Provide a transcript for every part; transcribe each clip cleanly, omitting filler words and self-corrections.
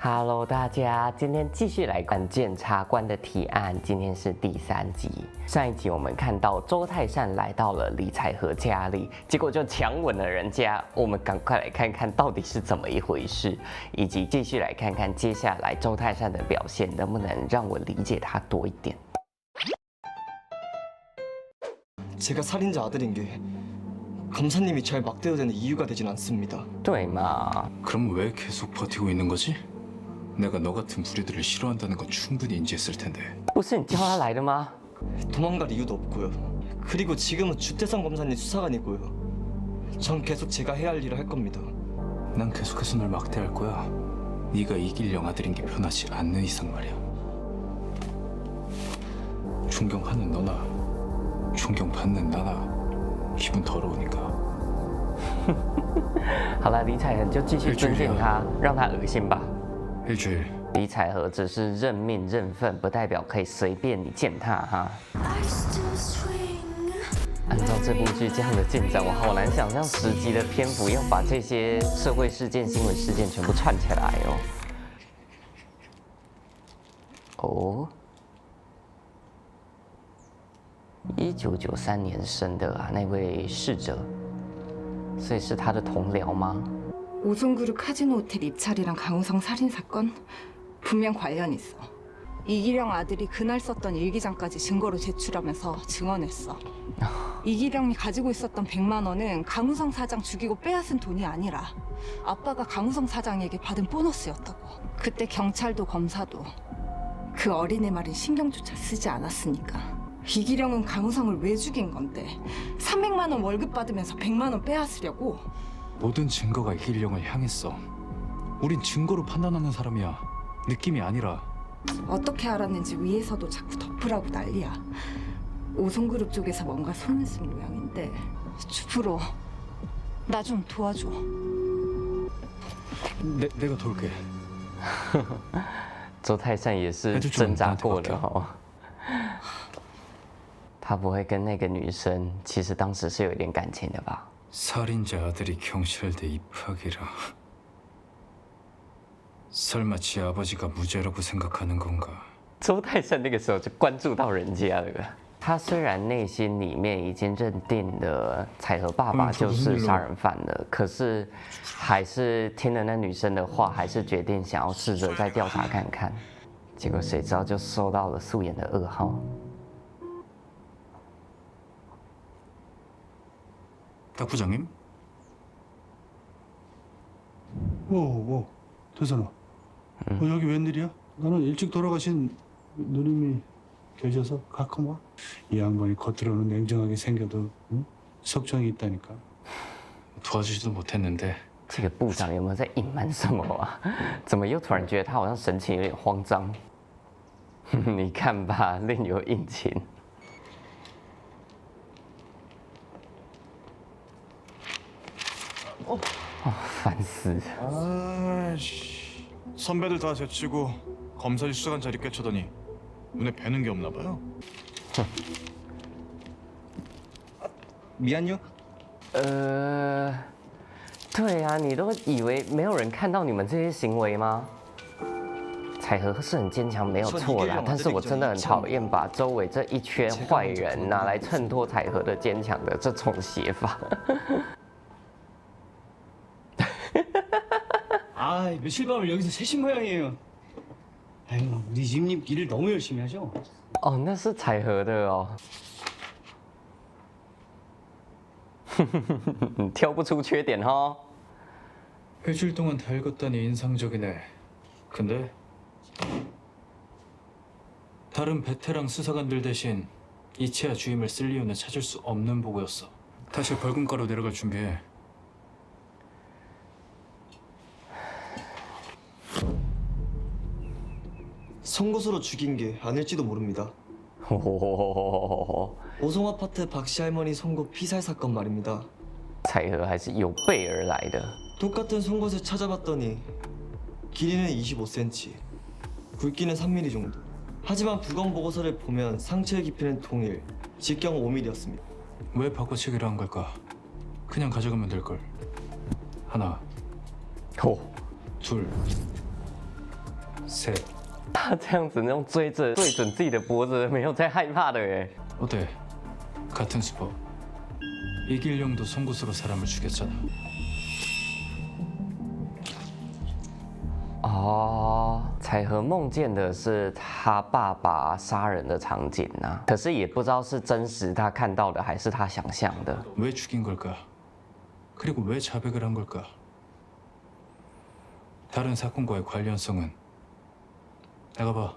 Hello，大家，今天继续来看检察官的提案。今天是第3集。上一集我们看到周泰善来到了李彩和家里，结果就强吻了人家。我们赶快来看看到底是怎么一回事，以及继续来看看接下来周泰善的表现能不能让我理解他多一点。 제가 살인자 아들인 게 검사님이 잘 막대어되는 이유가 되진 않습니다. 对嘛？ 그럼 왜 계속 버티고 있는 거지? 내가 너 같은 무리들을 싫어한다는 건 충분히 인지했을 텐데. 不是你叫他来的吗？ 도망갈 이유도 없고요. 그리고 지금은 주태성 검사님 수사관이고요. 전 계속 제가 해야 할 일을 할 겁니다. 난 계속해서 널 막대할 거야. 네가 이길 영아들인 게 변하지 않는 이상 말이야. 존경하는 너나 존경받는 나나 기분 더러우니까. 好了，李彩和就继续尊敬他，让他恶心吧。 일주일. 李彩和只是认命认份，不代表可以随便你践踏哈。按照这部剧这样的进展，我好难想象10集的篇幅要把这些社会事件、新闻事件全部串起来哦。1993年生的啊，那位逝者，所以是他的同僚吗？ 오송그룹 카지노 호텔 입찰이랑 강우성 살인 사건 분명 관련 있어. 이기령 아들이 그날 썼던 일기장까지 증거로 제출하면서 증언했어. 이기령이 가지고 있었던 100만 원은 강우성 사장 죽이고 빼앗은 돈이 아니라 아빠가 강우성 사장에게 받은 보너스였다고. 그때 경찰도 검사도 그 어린애 말은 신경조차 쓰지 않았으니까. 이기령은 강우성을 왜 죽인 건데 300만 원 월급 받으면서 100만 원 빼앗으려고? 모든 증거가 이길령을 향했어. 우린 증거로 판단하는 사람이야. 느낌이 아니라. 어떻게 알았는지 위에서도 자꾸 덮으라고 난리야. 오송그룹 쪽에서 뭔가 손을 쓴 모양인데 주프로 나 좀 도와줘. 내가 도울게. 周泰善也是挣扎过的哦。他不会跟那个女生，其实当时是有一点感情的吧？ 살인자 아들이 경찰대 입학이라. 설마 지 아버지가 무죄라고 생각하는 건가? 周泰善那个时候就关注到人家了。他虽然内心里面已经认定了彩和爸爸就是杀人犯了，可是还是听了那女生的话，还是决定想要试着再调查看看。结果谁知道就收到了素颜的噩耗。 딱 부장님? 대선아. 여기 웬일이야? 나는 일찍 돌아가신 누님이 계셔서 가끔 와. 이 양반이 겉으로는 냉정하게 생겨도 응? 석정이 있다니까. 도와주지도 못했는데. 这个部长有没有在隐瞒什么啊？怎么又突然觉得他好像神情有点慌张？你看吧，另有隐情。 烦死！ 아씨, 선배들 다 제치고 검사실 수사관 자리 꿰쳐더니 눈에 뵈는 게 없나 봐요. 미안요. 对啊，你都以为没有人看到你们这些行为吗？彩和是很坚强，没有错啦，但是我真的很讨厌把周围这一圈坏人拿来衬托彩和的坚强的这种写法。아, 며칠 밤을 여기서 새신 모양이에요. 아유, 우리 집님 일을 너무 열심히 하죠. 哦，那是彩和的哦。你挑不出缺点哦。 일주일 동안 다 읽었다니 인상적이네. 근데 다른 베테랑 수사관들 대신 이채아 주임을 쓸 이유는 찾을 수 없는 보고였어. 다시 벌금가로 내려갈 준비해. 송곳으로 죽인 게 아닐지도 모릅니다. 哦， 오송 아파트 박씨 할머니 송곳 피살 사건 말입니다. 彩和还是有备而来的。 똑같은 송곳을 찾아봤더니 길이는 25cm, 굵기는 3mm 정도. 하지만 부검 보고서를 보면 상처의 깊이는 동일, 직경 5mm였습니다. 왜 바꿔치기를 한 걸까? 그냥 가져가면 될 걸. 하나, 오， 둘, 셋. 他这样子用追着对准自己的脖子，没有在害怕的耶。 어때? 같은 수법. 이길용도 송곳으로 사람을 죽였잖아. 哦，彩禾梦见的是他爸爸杀人的场景呐、可是也不知道是真实他看到的，还是他想象的。 왜 죽인 걸까? 그리고 왜 자백을 한 걸까? 다른 사건과의 관련성은 내가 봐.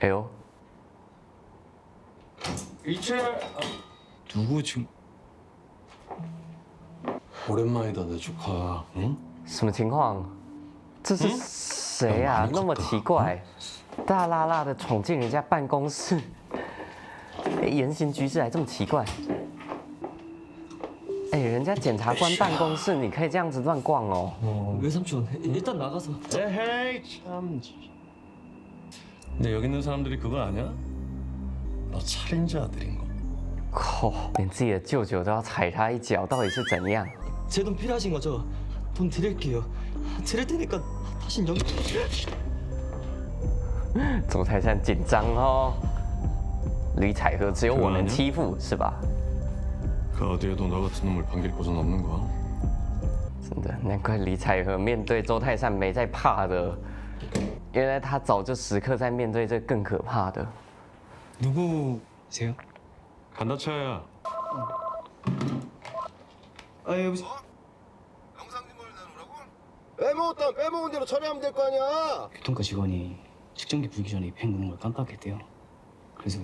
哎呦， 누구 지금? 오랜만이다 내 조카. 응? 什么情况？这是谁啊？那么奇怪，大辣辣的闯进人家办公室，言行举止还这么奇怪。哎，人家检察官办公室，你可以这样子乱逛哦。 외삼촌 일단 나가서. 에헤이 참. 근데 여기 있는 사람들이 그거 아냐? 너 살인자 아들인 거. 靠，连自己的舅舅都要踩他一脚，到底是怎样？ 제 돈 필요하신 거죠? 돈 드릴게요. 드릴 테니까 다시 여기. 周泰山紧张哦。李彩禾只有我能欺负是吧？ 그 어디에도 너 같은 놈을 반길 곳은 없는 거야. 真的，难怪李彩禾面对周泰山没在怕的，原来他早就时刻在面对这更可怕的。 누구세요? 간다 차야. 아 여보세요. 영상증거를 내놓으라고? 빼먹었다면 빼먹은 대로 처리하면 될 거 아니야. 교통과 직원이 측정기 불기 전에 입행 누는 걸 깜빡했대요. 그래서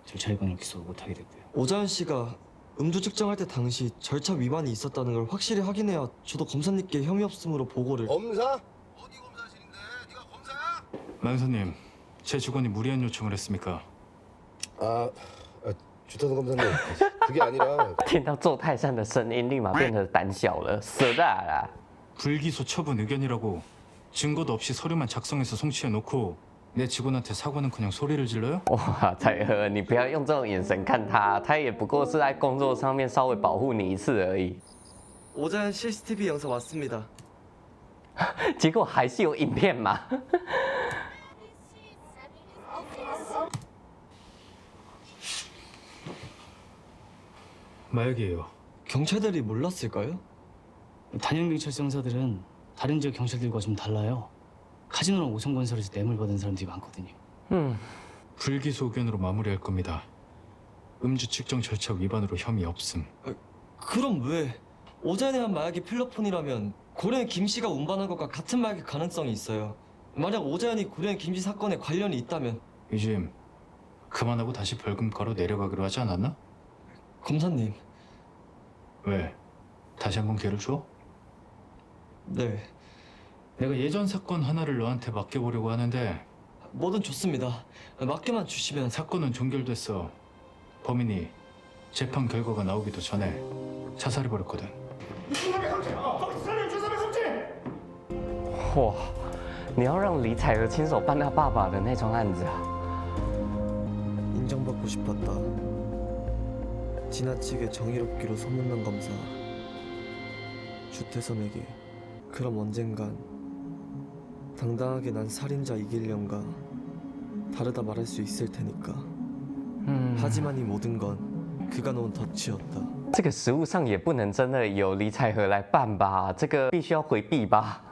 절차 위반을 기소 못하게 됐고요. 오자연 씨가 음주 측정할 때 당시 절차 위반이 있었다는 걸 확실히 확인해야 저도 검사님께 혐의 없음으로 보고를. 검사? 어디 검사실인데? 네가 검사야? 만사님, 제 직원이 무리한 요청을 했습니까? 주탄 검사님, 그게 아니라 听到周泰山的声音，立马变得胆小了，蛇大啦！ 불기소 처분 의견이라고 증거도 없이 서류만 작성해서 송치해 놓고 내 직원한테 사과는커녕 소리를 질러요? 哇，彩禾，你不要用这种眼神看他，他也不过是在工作上面稍微保护你一次而已。 오자연 CCTV 영상 왔습니다. 结果还是有影片嘛？ 마약이에요. 경찰들이 몰랐을까요? 단양 경찰서 형사들은 다른 지역 경찰들과 좀 달라요. 카지노랑 오성건설에서 뇌물 받은 사람들이 많거든요. 嗯， 불기소 의견으로 마무리할 겁니다. 음주 측정 절차 위반으로 혐의 없음. 그럼 왜 오자연에 한 마약이 필로폰이라면 고려인 김 씨가 운반한 것과 같은 마약일 가능성이 있어요. 만약 오자연이 고려인 김 씨 사건에 관련이 있다면. 유짐, 그만하고 다시 벌금가로 내려가기로 하지 않았나? 검사님. 왜? 다시 한번 기회를 줘? 네. 내가 예전 사건 하나를 너한테 맡겨보려고 하는데 뭐든 좋습니다. 맡겨만 주시면. 사건은 종결됐어. 범인이 재판 결과가 나오기도 전에 자살해버렸거든. 哇，你要让李彩禾亲手办他爸爸的那桩案子啊？ 인정받고 싶었다. 지나치게 정의롭기로 소문난 검사 주태선에게. 그럼 언젠간 당당하게 난 살인자 이길령과 다르다 말할 수 있을 테니까. 嗯， 하지만 이 모든 건 그가 놓은 덫이었다. 这个实物上也不能真的由李彩禾来办吧？这个必须要回避吧？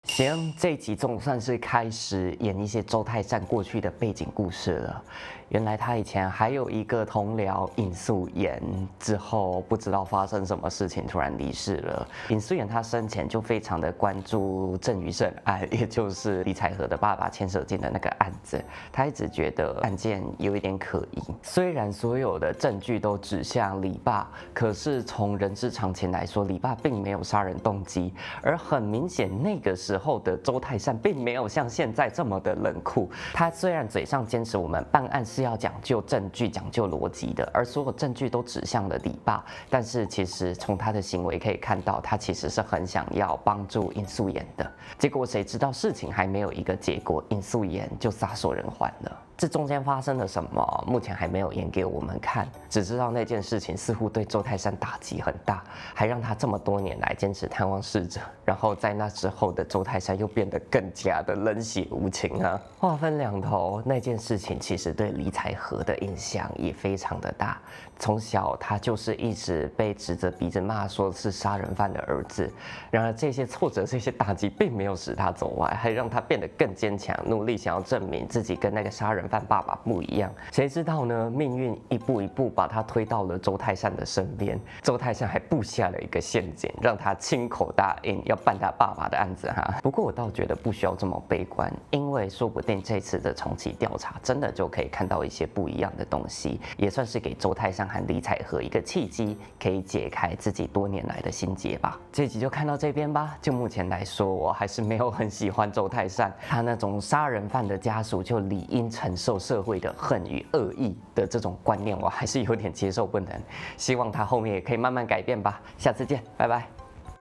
行，这一集总算是开始演一些周泰山过去的背景故事了。原来他以前还有一个同僚尹素妍，之后不知道发生什么事情，突然离世了。尹素妍他生前就非常的关注郑余胜案，也就是李彩禾的爸爸牵涉进的那个案子。他一直觉得案件有一点可疑，虽然所有的证据都指向李爸，可是从人之常情来说，李爸并没有杀人动机，而很明显那个时候的周泰山并没有像现在这么的冷酷。他虽然嘴上坚持我们办案是要讲究证据、讲究逻辑的，而所有证据都指向了李爸，但是其实从他的行为可以看到，他其实是很想要帮助尹素妍的。结果谁知道事情还没有一个结果，尹素妍就撒手人寰了。这中间发生了什么，目前还没有演给我们看，只知道那件事情似乎对周泰山打击很大，还让他这么多年来坚持探望逝者。然后在那之后的周泰山又变得更加的冷血无情啊。话分两头，那件事情其实对李彩和的影响也非常的大。从小他就是一直被指着鼻子骂说是杀人犯的儿子，然而这些挫折、这些打击并没有使他走歪，还让他变得更坚强，努力想要证明自己跟那个杀人犯爸爸不一样。谁知道呢？命运一步一步把他推到了周泰山的身边，周泰山还布下了一个陷阱，让他亲口答应要办他爸爸的案子哈。不过我倒觉得不需要这么悲观，因为说不定这次的重启调查真的就可以看到一些不一样的东西，也算是给周泰山和李彩和一个契机，可以解开自己多年来的心结吧。这集就看到这边吧。就目前来说，我还是没有很喜欢周泰山，他那种杀人犯的家属就理应承受社会的恨与恶意的这种观念，我还是有点接受不能。希望他后面也可以慢慢改变吧。下次见，拜拜。